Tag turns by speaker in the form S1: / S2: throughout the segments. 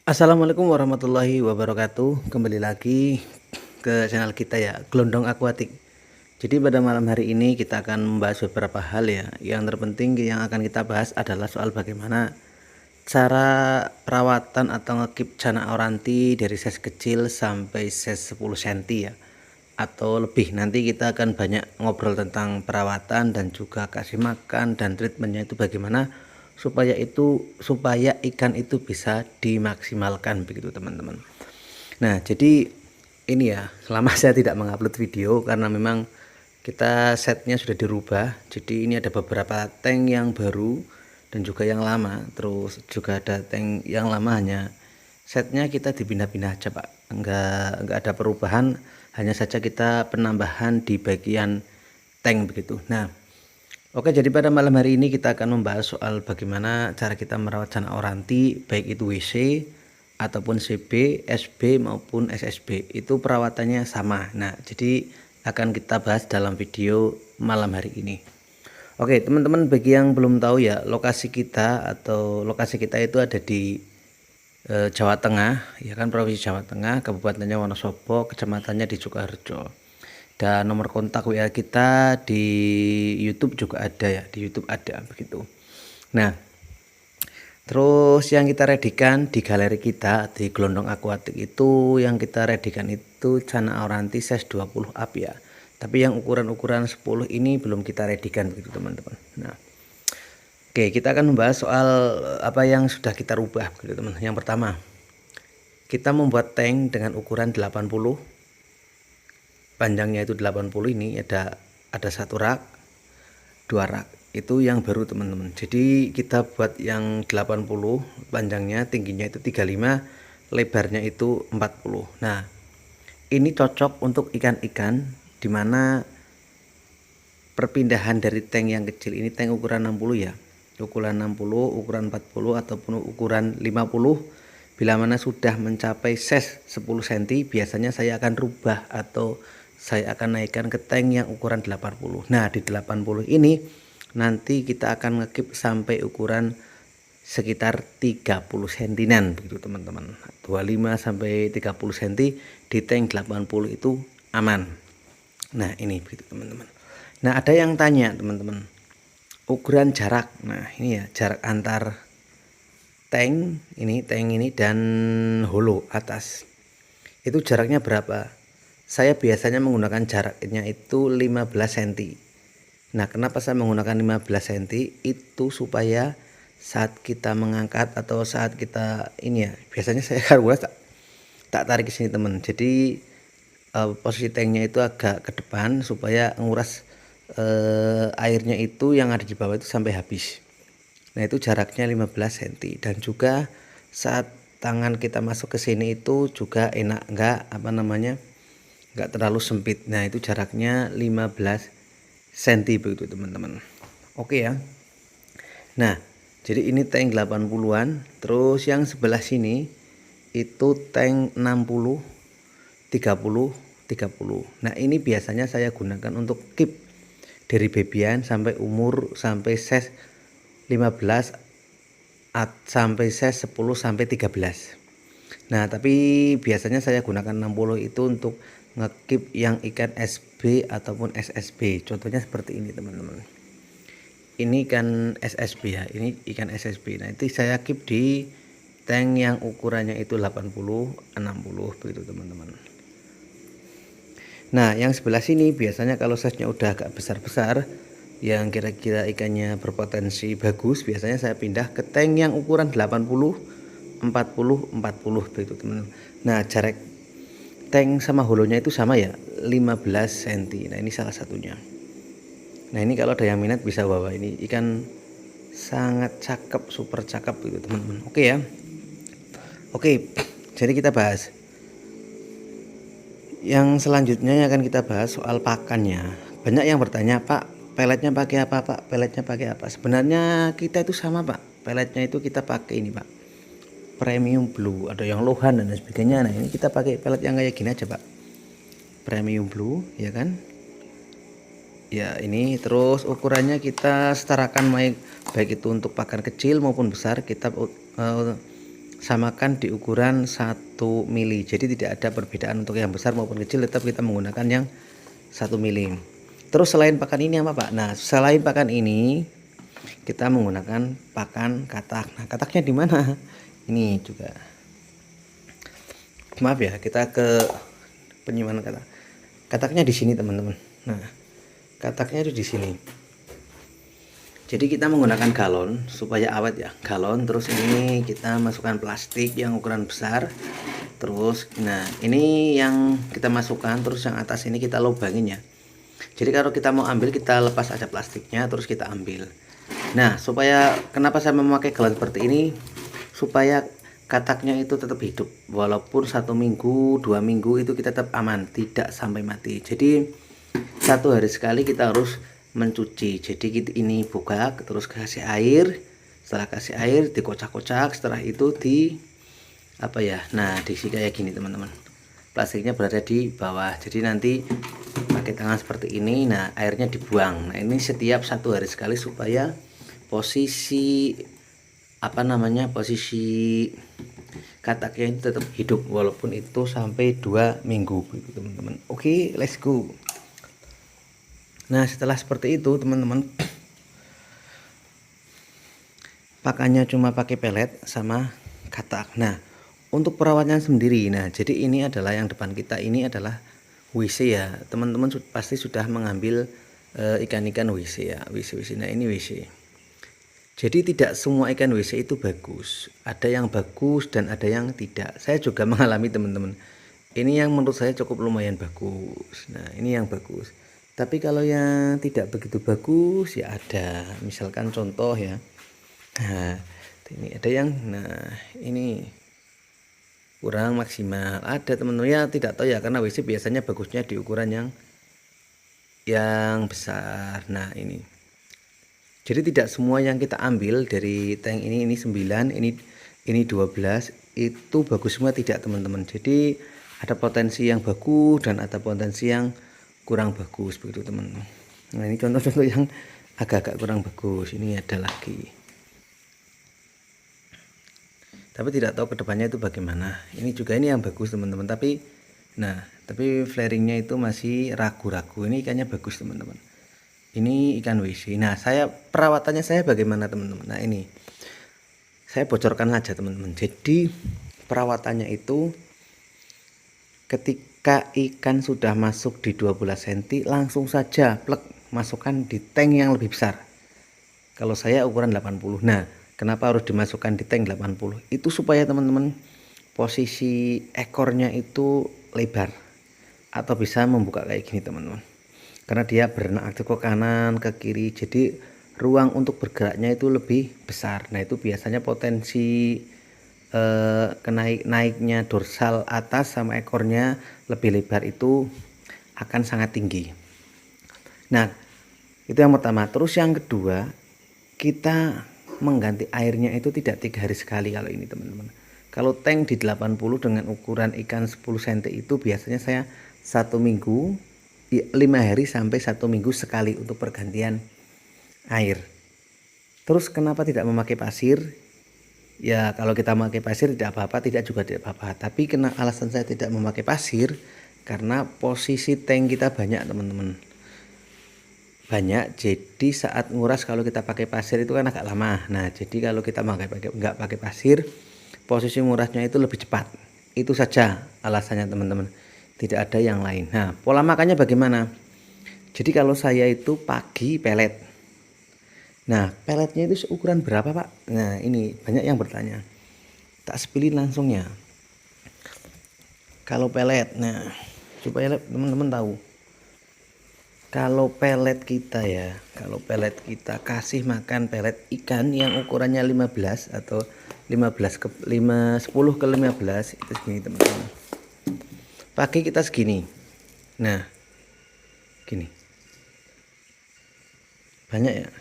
S1: Assalamualaikum warahmatullahi wabarakatuh. Kembali lagi ke channel kita ya, Gelondong Akuatik. Jadi pada malam hari ini kita akan membahas beberapa hal ya. Yang terpenting yang akan kita bahas adalah soal bagaimana cara perawatan atau ngekip cana oranti dari size kecil sampai size 10 cm ya, atau lebih. Nanti kita akan banyak ngobrol tentang perawatan dan juga kasih makan dan treatmentnya itu bagaimana supaya ikan itu bisa dimaksimalkan begitu teman-teman. Nah, jadi ini ya, selama saya tidak mengupload video karena memang kita setnya sudah dirubah. Jadi ini ada beberapa tank yang baru dan juga yang lama. Terus juga ada tank yang lama, hanya setnya kita dipindah-pindah aja Pak. Enggak ada perubahan, hanya saja kita penambahan di bagian tank begitu. Nah, oke, jadi pada malam hari ini kita akan membahas soal bagaimana cara kita merawat cana oranti, baik itu WC ataupun CB, SB maupun SSB. Itu perawatannya sama. Nah, jadi akan kita bahas dalam video malam hari ini. Oke, teman-teman, bagi yang belum tahu ya, lokasi kita itu ada di Jawa Tengah, ya kan, Provinsi Jawa Tengah, Kabupatennya Wonosobo, kecamatannya di Sukoharjo. Dan nomor kontak WA kita di YouTube juga ada ya, di YouTube ada begitu. Nah, terus yang kita redikan di galeri kita di Gelondong Akuatik itu, yang kita redikan itu cana oranti size 20 up ya. Tapi yang ukuran-ukuran 10 ini belum kita redikan begitu teman-teman. Nah, oke, kita akan membahas soal apa yang sudah kita rubah begitu teman. Yang pertama, kita membuat tank dengan ukuran 80, panjangnya itu 80. Ini ada satu rak, dua rak. Itu yang baru teman-teman. Jadi kita buat yang 80, panjangnya, tingginya itu 35, lebarnya itu 40. Nah, ini cocok untuk ikan-ikan dimana perpindahan dari tank yang kecil, ini tank ukuran 60 ya, ukuran 60, ukuran 40 ataupun ukuran 50. Bila mana sudah mencapai size 10 cm, biasanya saya akan rubah atau saya akan naikkan ke tank yang ukuran 80. Nah, di 80 ini nanti kita akan ngekip sampai ukuran sekitar 30 cm begitu teman-teman. 25 sampai 30 cm di tank 80 itu aman. Nah, ini begitu teman-teman. Nah, ada yang tanya teman-teman, ukuran jarak. Nah, ini ya, jarak antar tank ini dan holo atas. Itu jaraknya berapa? Saya biasanya menggunakan jaraknya itu 15 cm. Nah, kenapa saya menggunakan 15 cm? Itu supaya saat kita mengangkat atau saat kita ini ya, biasanya saya harus tak tarik ke sini teman. Jadi posisi tanknya itu agak ke depan supaya nguras airnya itu yang ada di bawah itu sampai habis. Nah, itu jaraknya 15 cm. Dan juga saat tangan kita masuk ke sini itu juga enak, enggak terlalu sempit. Nah, itu jaraknya 15 cm begitu teman-teman. Oke ya. Nah, jadi ini tank 80-an. Terus yang sebelah sini itu tank 60, 30, 30. Nah, ini biasanya saya gunakan untuk keep dari babyan sampai umur sampai size 15 sampai size 10 sampai 13. Nah, tapi biasanya saya gunakan 60 itu untuk ngekip yang ikan SB ataupun SSB. Contohnya seperti ini teman-teman. Ini ikan SSB ya, ini ikan SSB. Nah, itu saya keep di tank yang ukurannya itu 80, 60 begitu teman-teman. Nah, yang sebelah sini biasanya kalau size-nya udah agak besar-besar, yang kira-kira ikannya berpotensi bagus, biasanya saya pindah ke tank yang ukuran 80, 40, 40 begitu teman-teman. Nah, jarak tank sama holonya itu sama ya, 15 cm. Nah, ini salah satunya. Nah, ini kalau ada yang minat bisa bawa, ini ikan sangat cakep, super cakep gitu teman-teman. Oke ya. Oke, jadi kita bahas yang selanjutnya yang akan kita bahas soal pakannya. Banyak yang bertanya, Pak, peletnya pakai apa, Pak? Peletnya pakai apa? Sebenarnya kita itu sama, Pak. Peletnya itu kita pakai ini, Pak, Premium Blue, ada yang Lohan dan sebagainya. Nah, ini kita pakai pelet yang kayak gini aja, Pak. Premium Blue, ya kan? Ya, ini terus ukurannya kita setarakan baik itu untuk pakan kecil maupun besar. Kita samakan di ukuran 1 mili. Jadi tidak ada perbedaan untuk yang besar maupun kecil, tetap kita menggunakan yang 1 mili. Terus selain pakan ini apa Pak? Nah, selain pakan ini kita menggunakan pakan katak. Nah, kataknya di mana? Ini juga. Maaf ya, kita ke penyimpanan katak. Kataknya di sini, teman-teman. Nah, kataknya itu di sini. Jadi kita menggunakan galon supaya awet ya, galon. Terus ini kita masukkan plastik yang ukuran besar. Terus, nah ini yang kita masukkan. Terus yang atas ini kita lubangin ya. Jadi kalau kita mau ambil, kita lepas aja plastiknya, terus kita ambil. Nah, supaya kenapa saya memakai galon seperti ini? Supaya kataknya itu tetap hidup, walaupun 1 minggu 2 minggu itu kita tetap aman, tidak sampai mati. Jadi 1 hari sekali kita harus mencuci. Jadi kita ini buka, terus kasih air. Setelah kasih air dikocak-kocak, setelah itu di apa ya, nah diisi kayak gini teman-teman. Plastiknya berada di bawah, jadi nanti pakai tangan seperti ini. Nah, airnya dibuang. Nah, ini setiap 1 hari sekali supaya posisi apa namanya, posisi kataknya itu tetap hidup walaupun itu sampai 2 minggu gitu teman-teman. Oke, let's go. Nah, setelah seperti itu teman-teman, pakannya cuma pakai pelet sama katak. Nah, untuk perawatnya sendiri, nah jadi ini adalah yang depan kita ini adalah WC ya teman-teman. Pasti sudah mengambil ikan-ikan WC ya, WC. Nah, ini WC. Jadi tidak semua ikan WC itu bagus, ada yang bagus dan ada yang tidak. Saya juga mengalami teman-teman. Ini yang menurut saya cukup lumayan bagus. Nah, ini yang bagus. Tapi kalau yang tidak begitu bagus ya ada, misalkan contoh ya. Nah, ini ada yang, nah ini kurang maksimal. Ada teman-teman ya, tidak tahu ya, karena WC biasanya bagusnya di ukuran yang besar. Nah, ini. Jadi tidak semua yang kita ambil dari tank ini 9, ini 12 itu bagus semua, tidak teman-teman. Jadi ada potensi yang bagus dan ada potensi yang kurang bagus begitu teman-teman. Nah, ini contoh-contoh yang agak-agak kurang bagus. Ini ada lagi, tapi tidak tahu kedepannya itu bagaimana. Ini juga ini yang bagus teman-teman, tapi flaringnya itu masih ragu-ragu. Ini ikannya bagus teman-teman. Ini ikan WC. Nah, perawatannya saya bagaimana teman-teman? Nah, ini saya bocorkan saja teman-teman. Jadi perawatannya itu ketika ikan sudah masuk di 12 cm langsung saja plek masukkan di tank yang lebih besar. Kalau saya ukuran 80. Nah, kenapa harus dimasukkan di tank 80? Itu supaya teman-teman posisi ekornya itu lebar atau bisa membuka kayak gini teman-teman. Karena dia berenang aktif ke kanan, ke kiri, jadi ruang untuk bergeraknya itu lebih besar. Nah, itu biasanya potensi naiknya dorsal atas sama ekornya lebih lebar itu akan sangat tinggi. Nah, itu yang pertama. Terus yang kedua, kita mengganti airnya itu tidak 3 hari sekali kalau ini teman-teman. Kalau tank di 80 dengan ukuran ikan 10 cm itu biasanya saya 1 minggu 5 hari sampai 1 minggu sekali untuk pergantian air. Terus kenapa tidak memakai pasir? Ya, kalau kita memakai pasir tidak apa-apa, tidak juga tidak apa-apa. Tapi alasan saya tidak memakai pasir karena posisi tank kita banyak teman-teman, banyak. Jadi saat nguras kalau kita pakai pasir itu kan agak lama. Nah, jadi kalau kita nggak pakai pasir, posisi ngurasnya itu lebih cepat. Itu saja alasannya teman-teman, tidak ada yang lain. Nah, pola makannya bagaimana? Jadi kalau saya itu pagi pelet. Nah, peletnya itu seukuran berapa Pak? Nah, ini banyak yang bertanya. Tak spillin langsung ya. Kalau pelet, nah supaya teman-teman tahu. Kalau pelet kita ya, kalau pelet kita kasih makan pelet ikan yang ukurannya 15 atau 15 ke 5 10 ke 15 itu segini teman-teman. Pagi kita segini. Nah, gini. Banyak ya.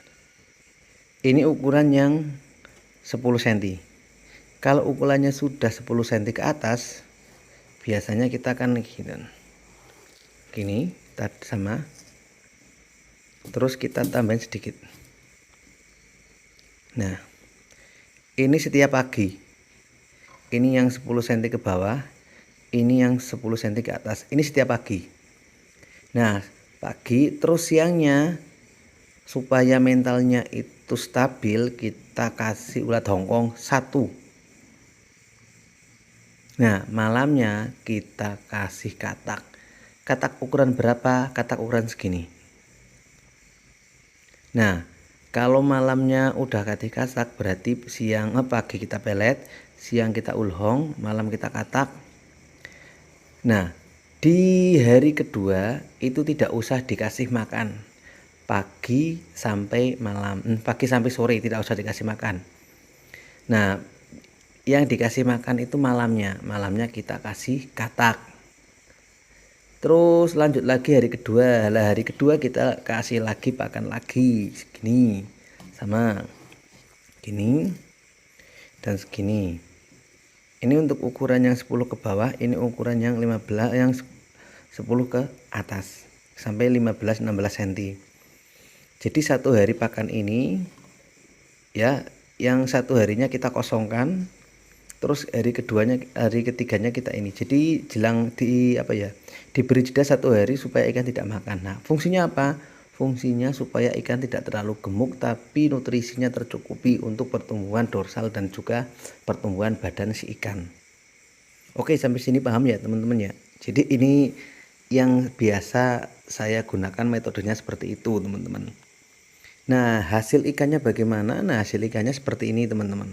S1: Ini ukuran yang 10 cm. Kalau ukurannya sudah 10 cm ke atas, biasanya kita akan gini, sama. Terus kita tambahin sedikit. Nah, ini setiap pagi. ini yang 10 cm ke bawah, ini yang 10 cm ke atas. Ini setiap pagi. Nah, pagi terus siangnya supaya mentalnya itu stabil, kita kasih ulat hongkong 1. Nah, malamnya kita kasih katak. Katak ukuran berapa? Katak ukuran segini. Nah, kalau malamnya udah kasih katak berarti pagi kita pelet, siang kita ulhong, malam kita katak. Nah, di hari kedua itu tidak usah dikasih makan. Pagi sampai malam, pagi sampai sore tidak usah dikasih makan. Nah, yang dikasih makan itu malamnya. Malamnya kita kasih katak. Terus lanjut lagi hari kedua. Lah hari kedua kita kasih lagi pakan lagi segini. Sama gini dan segini. Ini untuk ukuran yang 10 ke bawah, ini ukuran yang 15 yang 10 ke atas sampai 15-16 cm. Jadi satu hari pakan ini ya, yang satu harinya kita kosongkan, terus hari ketiganya kita ini. Jadi jelang diberi jeda satu hari supaya ikan tidak makan. Nah, fungsinya apa? Fungsinya supaya ikan tidak terlalu gemuk tapi nutrisinya tercukupi untuk pertumbuhan dorsal dan juga pertumbuhan badan si ikan. Oke, sampai sini paham ya teman-teman ya. Jadi ini yang biasa saya gunakan, metodenya seperti itu teman-teman. Nah, hasil ikannya bagaimana? Nah, hasil ikannya seperti ini teman-teman.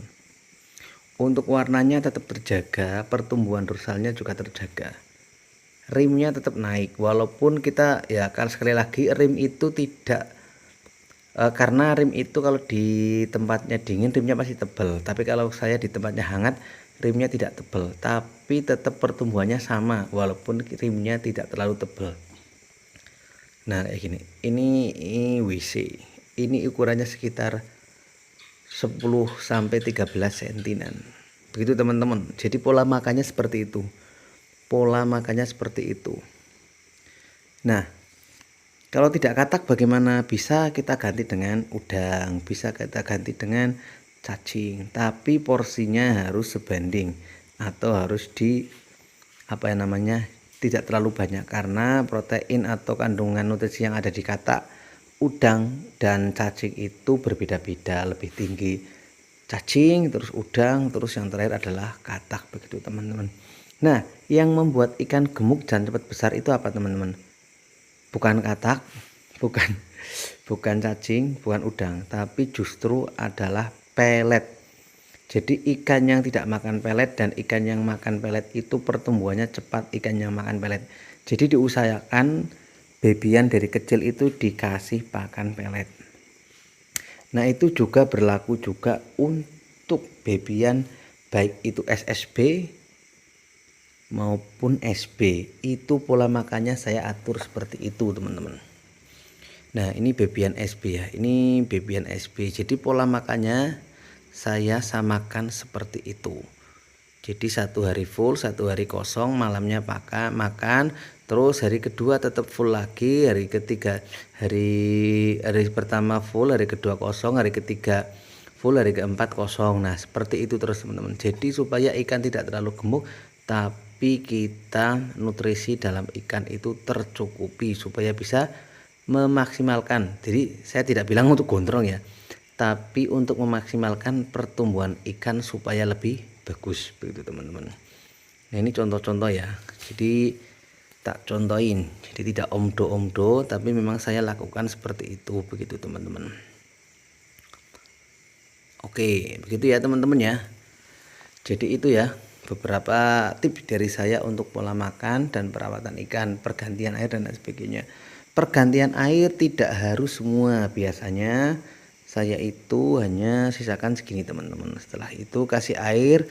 S1: Untuk warnanya tetap terjaga, pertumbuhan dorsalnya juga terjaga. Rimnya tetap naik walaupun kita ya, kan sekali lagi rim itu tidak karena rim itu kalau di tempatnya dingin rimnya pasti tebal, tapi kalau saya di tempatnya hangat rimnya tidak tebal, tapi tetap pertumbuhannya sama walaupun rimnya tidak terlalu tebal. Nah, kayak gini. Ini WC. Ini ukurannya sekitar 10 sampai 13 cm. Begitu teman-teman. Jadi pola makannya seperti itu. Pola makannya seperti itu. Nah, kalau tidak katak bagaimana? Bisa kita ganti dengan udang, bisa kita ganti dengan cacing, tapi porsinya harus sebanding atau harus tidak terlalu banyak, karena protein atau kandungan nutrisi yang ada di katak, udang dan cacing itu berbeda-beda, lebih tinggi cacing, terus udang, terus yang terakhir adalah katak, begitu teman-teman. Nah, yang membuat ikan gemuk dan cepat besar itu apa teman-teman? Bukan katak, bukan cacing, bukan udang, tapi justru adalah pelet. Jadi ikan yang tidak makan pelet dan ikan yang makan pelet itu pertumbuhannya cepat, ikan yang makan pelet. Jadi diusahakan babyan dari kecil itu dikasih pakan pelet. Nah, itu juga berlaku juga untuk babyan baik itu SSB maupun SB. Itu pola makannya saya atur seperti itu teman-teman. Nah, ini babyan SB ya, ini babyan SB. Jadi pola makannya saya samakan seperti itu. Jadi satu hari full, satu hari kosong, malamnya makan, terus hari kedua tetap full lagi, hari ketiga hari pertama full, hari kedua kosong, hari ketiga full, hari keempat kosong. Nah, seperti itu terus teman-teman. Jadi supaya ikan tidak terlalu gemuk tapi kita nutrisi dalam ikan itu tercukupi supaya bisa memaksimalkan. Jadi saya tidak bilang untuk gondrong ya, tapi untuk memaksimalkan pertumbuhan ikan supaya lebih bagus, begitu teman-teman. Nah, ini contoh-contoh ya, jadi tak contohin, jadi tidak omdo-omdo, tapi memang saya lakukan seperti itu, begitu teman-teman. Oke, begitu ya teman-teman ya. Jadi itu ya beberapa tips dari saya untuk pola makan dan perawatan ikan, pergantian air dan lain sebagainya. Pergantian air tidak harus semua, biasanya saya itu hanya sisakan segini teman-teman. Setelah itu kasih air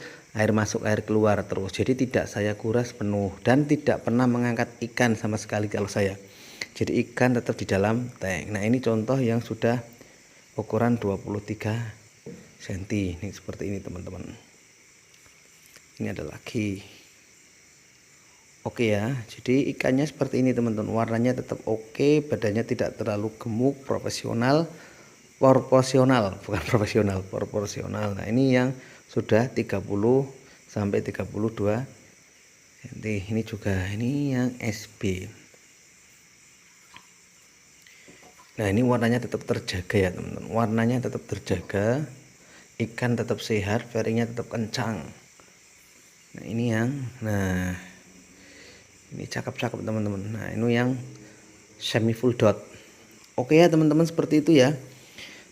S1: masuk air keluar terus, jadi tidak saya kuras penuh dan tidak pernah mengangkat ikan sama sekali kalau saya. Jadi ikan tetap di dalam tank. Nah, ini contoh yang sudah ukuran 23 cm, ini seperti ini teman-teman. Ini ada lagi. Oke ya, jadi ikannya seperti ini teman-teman, warnanya tetap oke, badannya tidak terlalu gemuk, proporsional. Nah ini yang sudah 30 sampai 32 cm. Ini juga ini yang SB. Nah ini warnanya tetap terjaga ya teman-teman, warnanya tetap terjaga, ikan tetap sehat, fairingnya tetap kencang. Nah ini ini cakep-cakep teman-teman. Nah ini yang semi full dot. Oke ya teman-teman, seperti itu ya.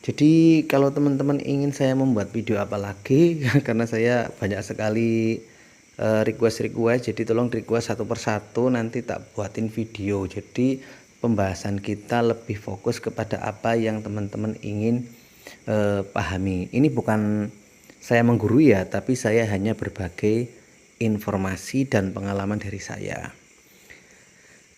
S1: Jadi kalau teman-teman ingin saya membuat video apa lagi karena saya banyak sekali request, jadi tolong request satu persatu, nanti tak buatin video. Jadi pembahasan kita lebih fokus kepada apa yang teman-teman ingin pahami. Ini bukan saya menggurui ya, tapi saya hanya berbagi informasi dan pengalaman dari saya.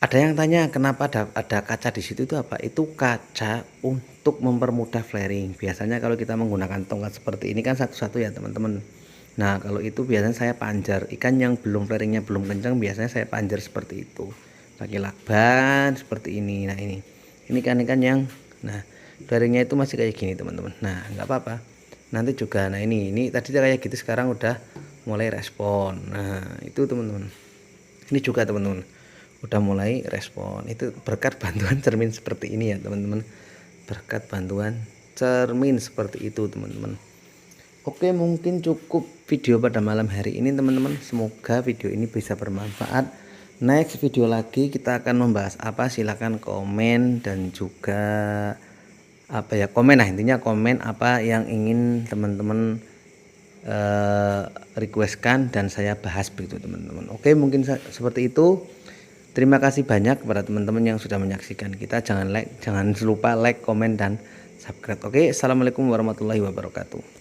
S1: Ada yang tanya kenapa ada kaca di situ, itu apa? Itu kaca untuk mempermudah flaring. Biasanya kalau kita menggunakan tongkat seperti ini kan satu-satu ya teman-teman. Nah kalau itu biasanya saya panjar ikan yang belum flaringnya belum kencang, biasanya saya panjar seperti itu pakai lakban seperti ini. Nah ini ikan-ikan yang flaringnya itu masih kayak gini teman-teman. Nah nggak apa-apa, nanti juga ini tadi kayak gitu, sekarang udah mulai respon. Nah itu teman-teman, ini juga teman-teman udah mulai respon. Itu berkat bantuan cermin seperti ini ya teman-teman, berkat bantuan cermin seperti itu teman-teman. Oke, mungkin cukup video pada malam hari ini teman-teman, semoga video ini bisa bermanfaat. Next video lagi kita akan membahas apa, silahkan komen dan juga apa ya, komen. Nah intinya komen apa yang ingin teman-teman requestkan dan saya bahas begitu teman-teman. Oke, mungkin seperti itu. Terima kasih banyak kepada teman-teman yang sudah menyaksikan kita. Jangan lupa like, komen dan subscribe. Oke, assalamualaikum warahmatullahi wabarakatuh.